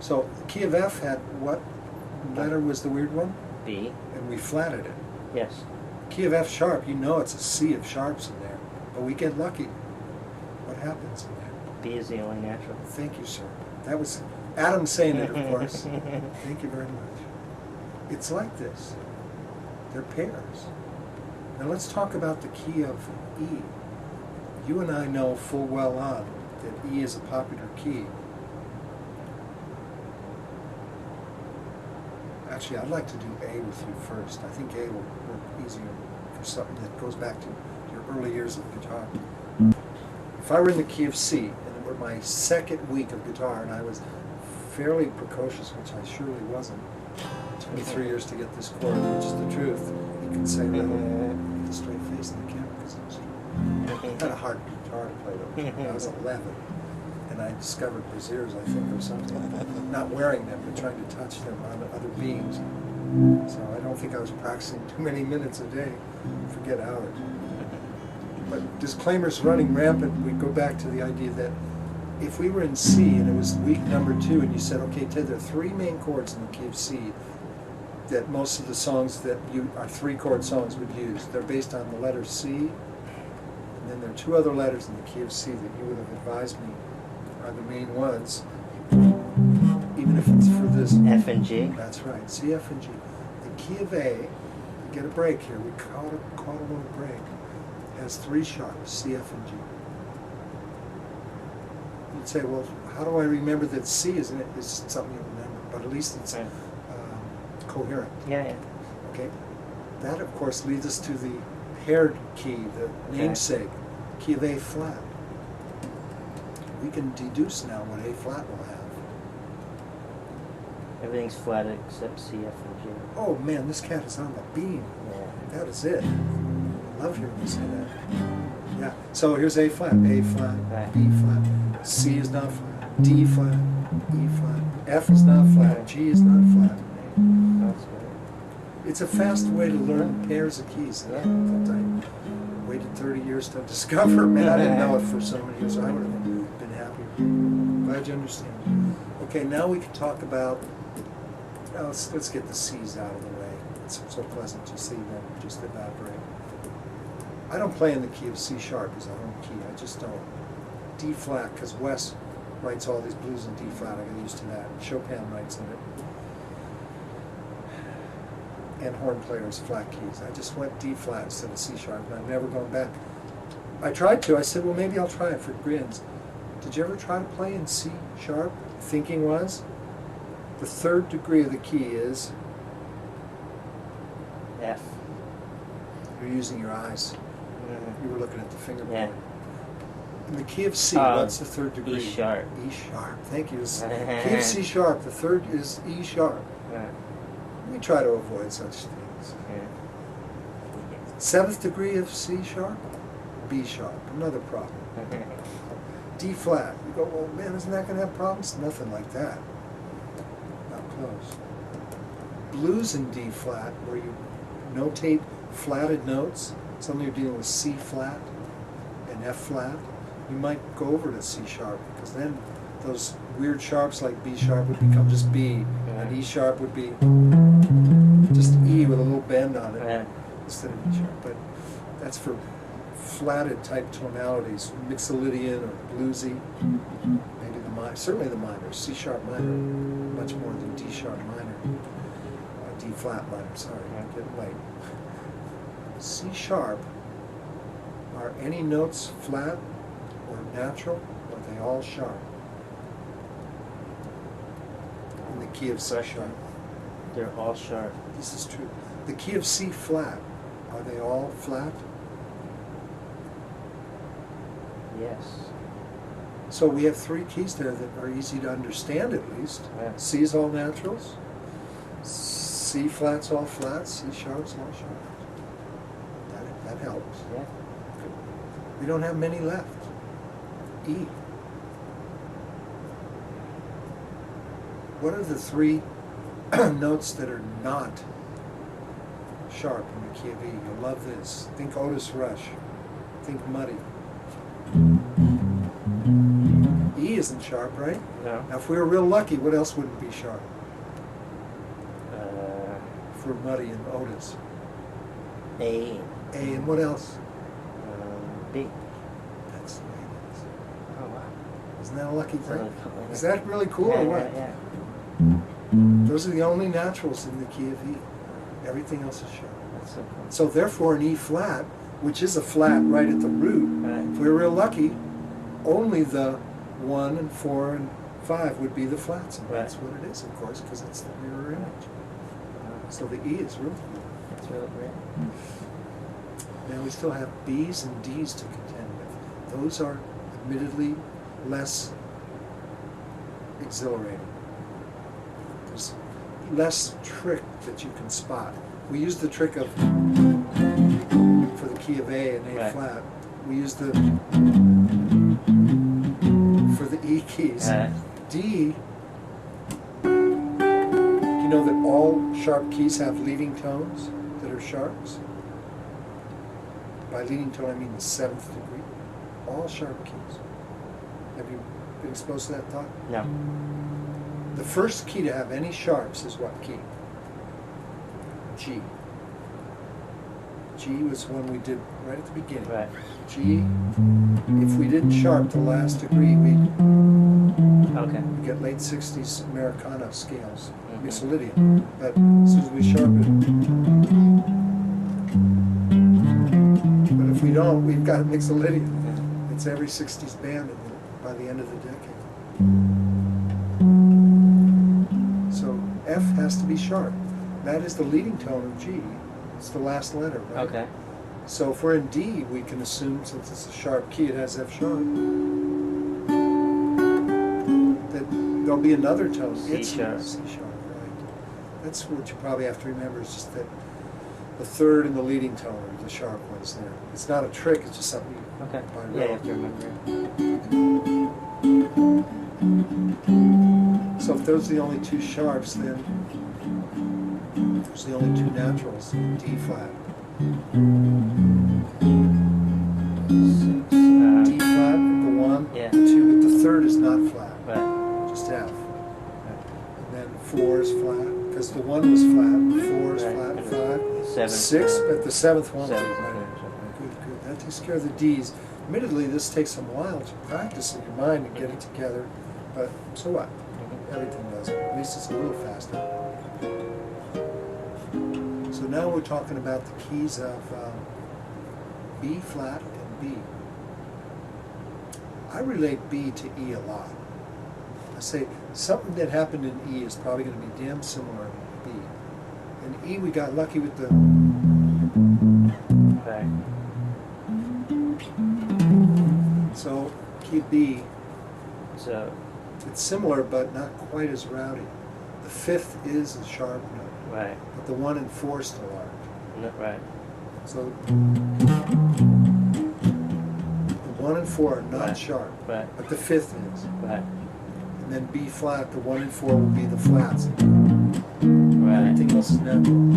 So the key of F had what letter was the weird one? B. And we flatted it. Yes. Key of F sharp, you know it's a sea of sharps in there, but we get lucky. What happens in there? B is the only natural. Thank you, sir. That was Adam saying it, of course. Thank you very much. It's like this. They're pairs. Now let's talk about the key of E. You and I know full well on that E is a popular key. Actually, I'd like to do A with you first. I think A will work easier for something that goes back to your early years of guitar. If I were in the key of C, and it were my second week of guitar, and I was fairly precocious, which I surely wasn't, it took me 3 years to get this chord, which is the truth. You can say that with a straight face in the camera, because I had a hard guitar to play with. I was 11, and I discovered brassieres, I think, or something. Not wearing them, but trying to touch them on other beings. So I don't think I was practicing too many minutes a day. Forget hours. But disclaimers running rampant, we go back to the idea that if we were in C and it was week number 2 and you said, okay, Ted, there are 3 main chords in the key of C that most of the songs that are 3-chord songs would use. They're based on the letter C, and then there are 2 other letters in the key of C that you would have advised me are the main ones, even if it's for this. F and G. That's right, C, F, and G. The key of A, we get a break here, we caught a little break, has 3 sharps, C, F, and G. You'd say, well, how do I remember that C is something you remember, but at least it's coherent. Yeah, yeah. Okay? That, of course, leads us to the paired key, the namesake, key of A flat. We can deduce now what A flat will have. Everything's flat except C, F, and G. Oh man, this cat is on the beam. Yeah. That is it. I love hearing you say that. Yeah. So here's A flat, B flat, C is not flat, D flat, E flat, F is not flat, G is not flat. That's good. It's a fast way to learn pairs of keys that I waited 30 years to discover. Man, I didn't know it for so many years. I would have been happier. Glad you understand. Okay, now we can talk about, let's get the C's out of the way. It's so pleasant to see them just evaporate. I don't play in the key of C sharp as a home key. I just don't. D flat, because Wes writes all these blues in D flat. I got used to that. Chopin writes in it. And horn players, flat keys. I just went D flat instead of C sharp, and I've never gone back. I tried to. I said, well, maybe I'll try it for grins. Did you ever try to play in C sharp? Thinking was, the 3rd degree of the key is F. You're using your eyes. You were looking at the fingerboard. Yeah. In the key of C, what's the 3rd degree? E sharp. E sharp. Thank you. Key of C sharp. The 3rd is E sharp. Yeah. We try to avoid such things. Yeah. 7th degree of C sharp, B sharp. Another problem. D flat. You go, well, man, isn't that going to have problems? Nothing like that. Not close. Blues in D flat, where you notate flatted notes. Suddenly you're dealing with C flat and F flat. You might go over to C sharp, because then those weird sharps like B sharp would become just B, and E sharp would be just E with a little bend on it instead of E sharp. But that's for flatted type tonalities, Mixolydian or bluesy, maybe the minor, certainly the minor, C sharp minor, much more than D sharp minor, D flat minor, sorry, I'm getting late. C sharp, are any notes flat or natural, or are they all sharp? In the key of C sharp. They're all sharp. This is true. The key of C flat, are they all flat? Yes. So we have 3 keys there that are easy to understand at least. Yeah. C is all naturals, C flat's all flats, C sharp's all sharp. That helps. Yeah. We don't have many left. E. What are the 3 notes that are not sharp in the key of E? You'll love this. Think Otis Rush. Think Muddy. E E isn't sharp, right? No. Now, if we were real lucky, what else wouldn't be sharp? If we're Muddy and Otis. A. A, and what else? B. That's the way it is. Oh wow. Isn't that a lucky That's thing? really cool, Is yeah. that really cool Yeah, or what? yeah. Those are the only naturals in the key of E. Everything else is sharp. That's so cool. So therefore, an E flat, which is a flat right at the root, Right. if we were real lucky, only the 1 and 4 and 5 would be the flats, and Right. that's what it is, of course, because it's the mirror image. Wow. So the E is really cool. That's really great. Now we still have B's and D's to contend with. Those are admittedly less exhilarating. There's less trick that you can spot. We use the trick of, for the key of A and A Right. flat, we use the, for the E keys. D, you know that all sharp keys have leading tones that are sharps? By leading tone, I mean the 7th degree. All sharp keys. Have you been exposed to that thought? No. The first key to have any sharps is what key? G. G was one we did right at the beginning. Right. G, if we didn't sharp the last degree, we'd Okay. get late 60s Americana scales, Mhm. Mixolydian. But as soon as we sharpen it, but if we don't, we've got Mixolydian. Yeah. It's every 60s band by the end of the decade. So F has to be sharp. That is the leading tone of G. It's the last letter, right? Okay. So if we're in D, we can assume, since it's a sharp key, it has F sharp, that there'll be another tone. C It's sharp. C sharp, right. That's what you probably have to remember, is just that the third and the leading tone are the sharp ones there. It's not a trick, it's just something you Okay. by Yeah, you rote. have to remember. So if those are the only two sharps, then there's the only two naturals, D flat. D flat at the 1, Yeah. the 2, but the third is not flat, Right. just F. And then 4 is flat, because the 1 was flat, 4 is Right. flat, And 5, Seven. 6, but the 7th one. Seventh, Right. okay. Good. That takes care of the D's. Admittedly, this takes some while to practice in your mind and get it together, but so what? Everything does it. At least it's a little faster. So now we're talking about the keys of B flat and B. I relate B to E a lot. I say something that happened in E is probably going to be damn similar in B. In E, we got lucky with the Right. so key B. So. It's similar, but not quite as rowdy. The 5th is a sharp note, Right. but the 1 and 4 still aren't. No, right. So the 1 and 4 are not Right. sharp, Right. but the 5th is. Right. And then B flat, the 1 and 4 will be the flats. Right. Everything else is natural.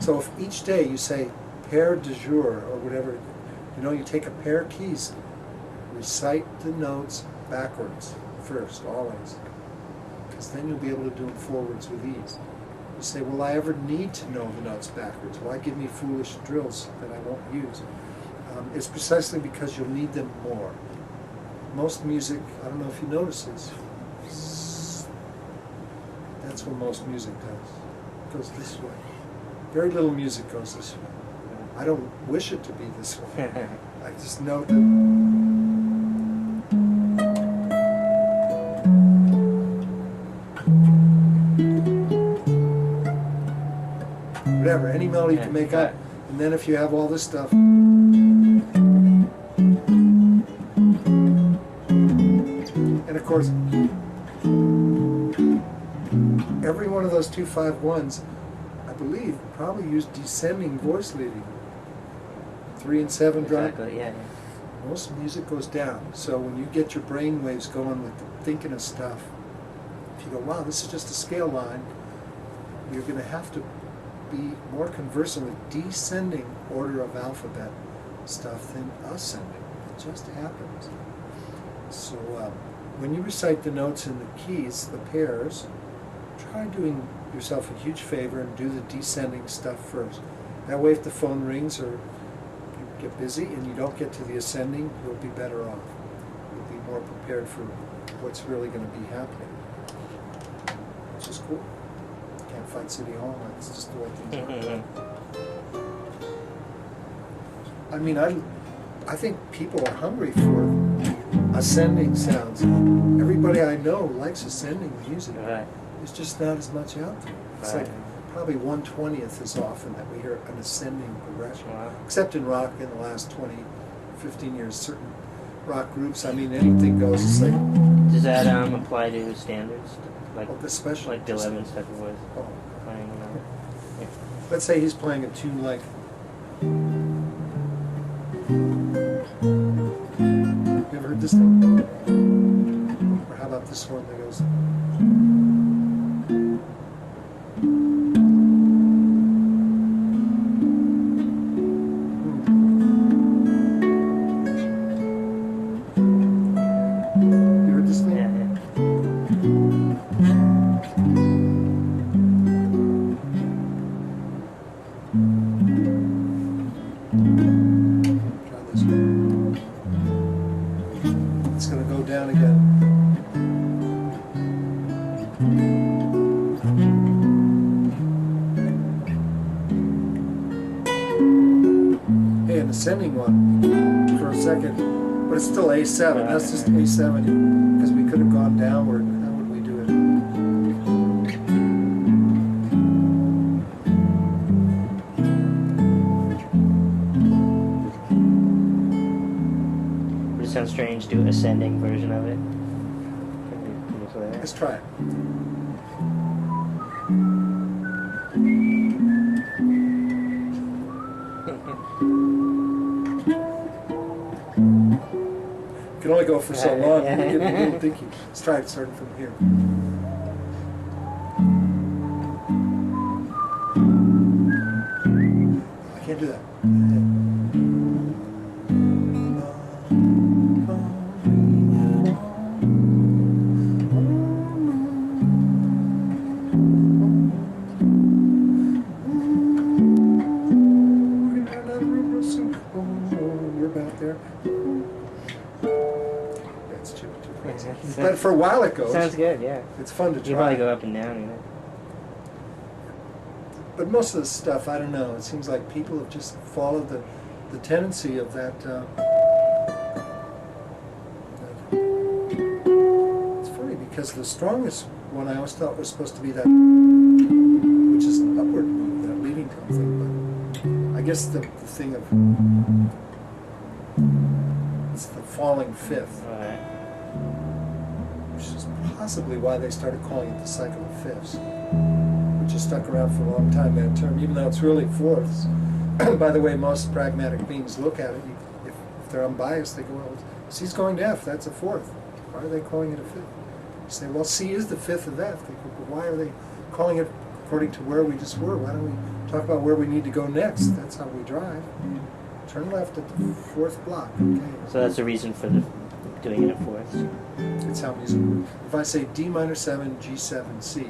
So if each day you say pair de jour or whatever, you take a pair of keys, recite the notes backwards first, always. Because then you'll be able to do them forwards with ease. You say, will I ever need to know the notes backwards? Why give me foolish drills that I won't use? It's precisely because you'll need them more. Most music, I don't know if you notice this, that's what most music does. It goes this way. Very little music goes this way. I don't wish it to be this way. I just know that whatever, any melody you can make up, and then if you have all this stuff, and of course, every one of those 2-5-1s, I believe, probably use descending voice leading. 3 and 7 drop. Exactly. Yeah. Most music goes down. So when you get your brain waves going with the thinking of stuff, if you go, wow, this is just a scale line, you're going to have to be more conversant with descending order of alphabet stuff than ascending. It just happens. So when you recite the notes in the keys, the pairs, try doing yourself a huge favor and do the descending stuff first. That way if the phone rings or you get busy and you don't get to the ascending, you'll be better off. You'll be more prepared for what's really going to be happening. Which is cool. Can't fight City Hall, that's just the way things are. I mean, I think people are hungry for ascending sounds. Everybody I know likes ascending music. Right. There's just not as much out there. It's Right. like probably 1/20th as often that we hear an ascending progression. Wow. Except in rock in the last 20, 15 years, certain rock groups, I mean, anything goes. It's like, Does that apply to standards? Like, especially like Bill Evans type of voice Oh. playing, you know? Yeah. Let's say he's playing a tune like. You ever heard this thing? Or how about this one that goes. You heard this thing? Yeah, yeah. Try this one. It's going to go down again. Hey, an ascending one for a second, but it's still A7. That's just A7 because we could have gone downward. How would we do it? Would it sound strange to do an ascending version of it? Can you play Let's that? try it. You can only go for so long. You get a little dinky. Let's try it starting from here. I can't do that. We're about there. That's too crazy. But for a while it goes. Sounds good, yeah. It's fun to You probably try. go up and down, you know? But most of the stuff, I don't know. It seems like people have just followed the tendency of that. It's funny because the strongest one I always thought was supposed to be that, which is an upward move, that leading tone thing. But I guess the thing of it's the falling fifth, Right. which is possibly why they started calling it the cycle of fifths, which has stuck around for a long time, that term, even though it's really fourths. By the way, most pragmatic beings look at it, if they're unbiased, they go, well, C's going to F, that's a fourth. Why are they calling it a fifth? You say, well, C is the fifth of F. They go, well, why are they calling it according to where we just were? Why don't we talk about where we need to go next? That's how we drive. Turn left at the fourth block, okay? So that's the reason for the doing it at fourths. It's how music works. If I say D minor 7, G7, C,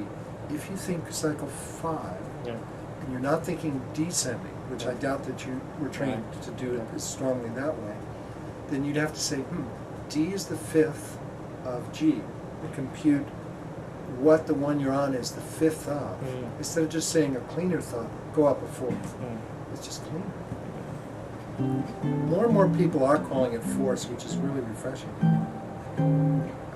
if you think cycle 5, Yeah. and you're not thinking descending, which I doubt that you were trained to do it as strongly that way, then you'd have to say, D is the fifth of G, and compute what the one you're on is the fifth of. Instead of just saying a cleaner thought, go up a fourth. It's just cleaner. More and more people are calling it fourths, which is really refreshing.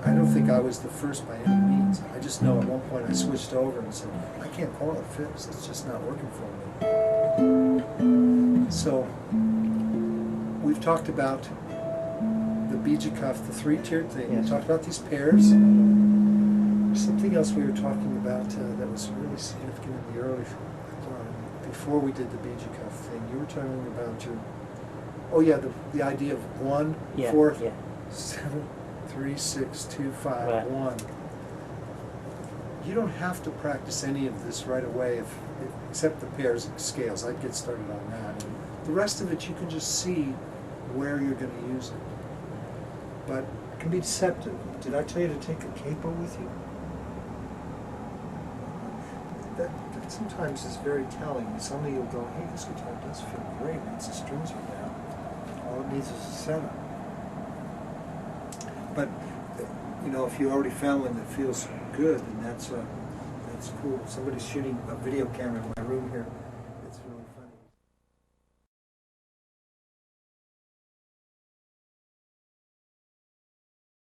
I don't think I was the first by any means. I just know at one point I switched over and said, I can't call it fifths, it's just not working for me. So, we've talked about the bija cuff, the three-tiered thing. Yes. We talked about these pairs. There's something else we were talking about that was really significant in the early, before we did the bija cuff thing. You were talking about the idea of 1, Yeah, 4, yeah. 7, 3, 6, 2, 5, Right. 1. You don't have to practice any of this right away, except the pairs and scales. I'd get started on that. The rest of it, you can just see where you're going to use it. But can be deceptive. Did I tell you to take a capo with you? That sometimes is very telling. Suddenly you'll go, hey, this guitar does feel great once the strings are down. All it needs is a setup. But, you know, if you already found one that feels good, then that's cool. Somebody's shooting a video camera in my room here.